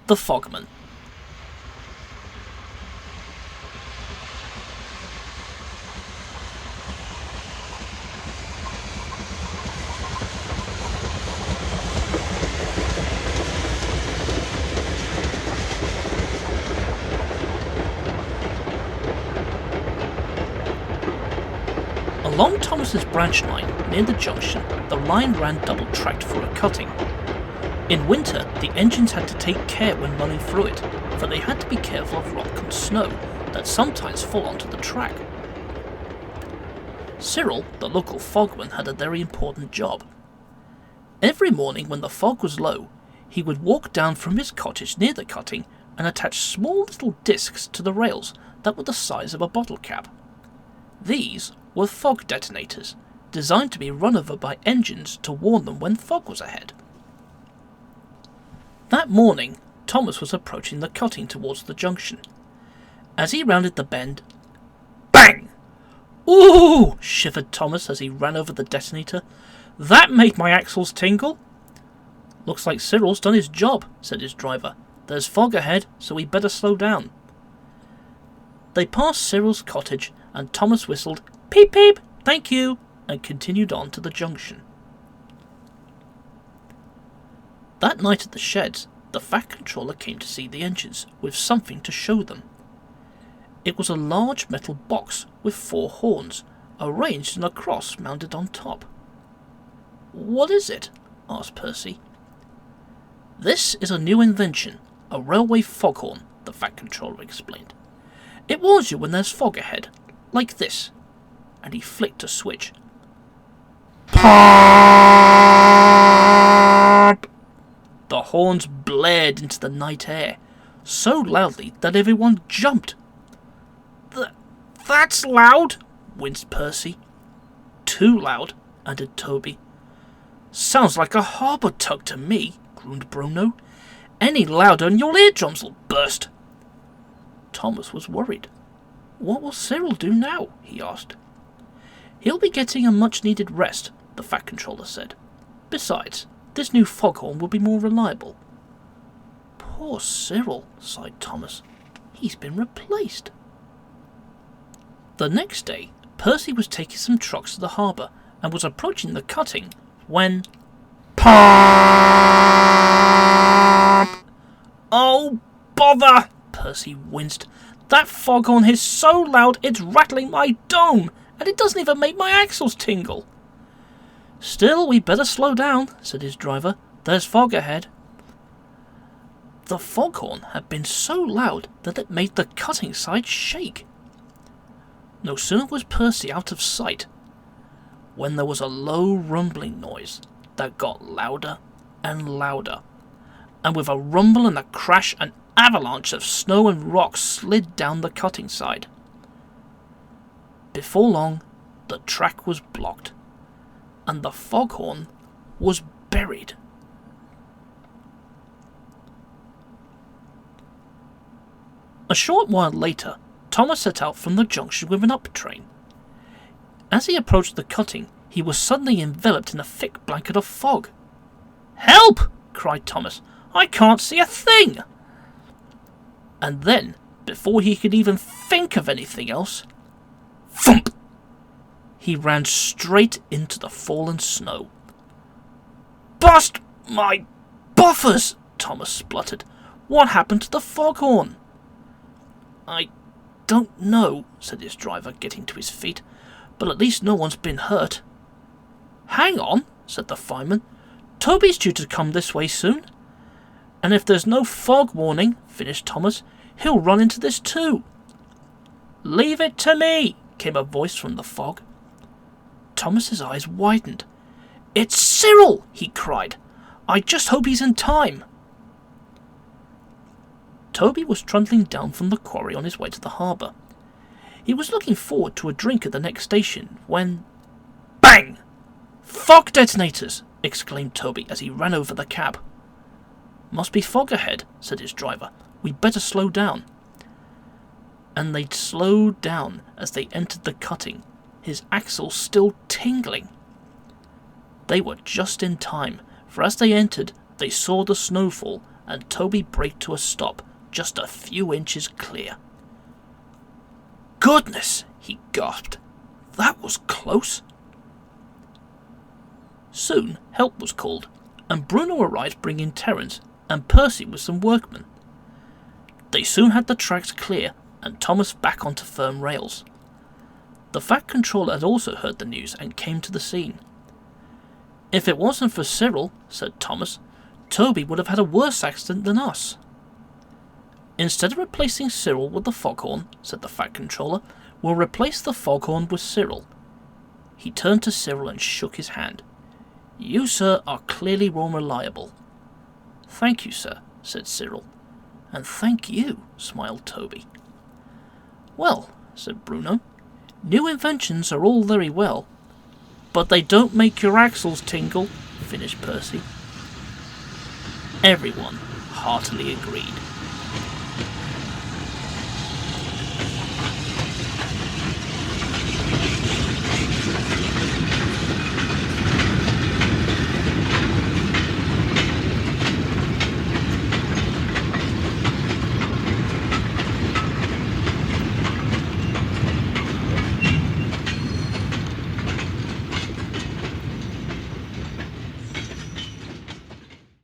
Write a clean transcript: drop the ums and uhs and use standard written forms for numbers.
the Fogman. Along Thomas's branch line, near the junction, the line ran double-tracked for a cutting. In winter, the engines had to take care when running through it, for they had to be careful of rock and snow that sometimes fall onto the track. Cyril, the local fogman, had a very important job. Every morning when the fog was low, he would walk down from his cottage near the cutting and attach small little discs to the rails that were the size of a bottle cap. These were fog detonators, designed to be run over by engines to warn them when fog was ahead. That morning, Thomas was approaching the cutting towards the junction. As he rounded the bend, bang! "Ooh!" shivered Thomas as he ran over the detonator. "That made my axles tingle." "Looks like Cyril's done his job," said his driver. "There's fog ahead, so we better slow down." They passed Cyril's cottage, and Thomas whistled, "Peep peep, thank you," and continued on to the junction. That night at the sheds, the Fat Controller came to see the engines, with something to show them. It was a large metal box with 4 horns, arranged in a cross mounted on top. "What is it?" asked Percy. "This is a new invention, a railway foghorn," the Fat Controller explained. "It warns you when there's fog ahead, like this," and he flicked a switch. Pop! The horns blared into the night air, so loudly that everyone jumped. That's loud," winced Percy. "Too loud," added Toby. "Sounds like a harbour tug to me," groaned Bruno. "Any louder and your eardrums'll burst." Thomas was worried. "What will Cyril do now?" he asked. "He'll be getting a much-needed rest," the Fat Controller said. "Besides, this new foghorn will be more reliable." "Poor Cyril," sighed Thomas. "He's been replaced." The next day, Percy was taking some trucks to the harbour and was approaching the cutting when... Pop! "Oh, bother!" Percy winced. "That foghorn is so loud it's rattling my dome, and it doesn't even make my axles tingle." "Still, we better slow down," said his driver. "There's fog ahead." The foghorn had been so loud that it made the cutting side shake. No sooner was Percy out of sight when there was a low rumbling noise that got louder and louder, and with a rumble and a crash, an avalanche of snow and rock slid down the cutting side. Before long, the track was blocked, and the foghorn was buried. A short while later, Thomas set out from the junction with an up train. As he approached the cutting, he was suddenly enveloped in a thick blanket of fog. "Help!" cried Thomas. "I can't see a thing!" And then, before he could even think of anything else, thump! He ran straight into the fallen snow. "Bust my buffers!" Thomas spluttered. "What happened to the foghorn?" "I don't know," said his driver, getting to his feet, "but at least no one's been hurt." "Hang on," said the fireman. "Toby's due to come this way soon. And if there's no fog warning," finished Thomas, "he'll run into this too." "Leave it to me," came a voice from the fog. Thomas's eyes widened. "It's Cyril!" he cried. "I just hope he's in time." Toby was trundling down from the quarry on his way to the harbour. He was looking forward to a drink at the next station when... Bang! "Fog detonators!" exclaimed Toby as he ran over the cab. "Must be fog ahead," said his driver. "We'd better slow down." And they slowed down as they entered the cutting, his axles still tingling. They were just in time, for as they entered, they saw the snowfall and Toby braked to a stop, just a few inches clear. "Goodness!" he gasped. "That was close." Soon help was called, and Bruno arrived bringing Terence and Percy with some workmen. They soon had the tracks clear and Thomas back onto firm rails. The Fat Controller had also heard the news and came to the scene. "If it wasn't for Cyril," said Thomas, "Toby would have had a worse accident than us." "Instead of replacing Cyril with the foghorn," said the Fat Controller, "we'll replace the foghorn with Cyril." He turned to Cyril and shook his hand. "You, sir, are clearly more reliable." "Thank you, sir," said Cyril. "And thank you," smiled Toby. "Well," said Bruno, "new inventions are all very well, but they don't make your axles tingle," finished Percy. Everyone heartily agreed.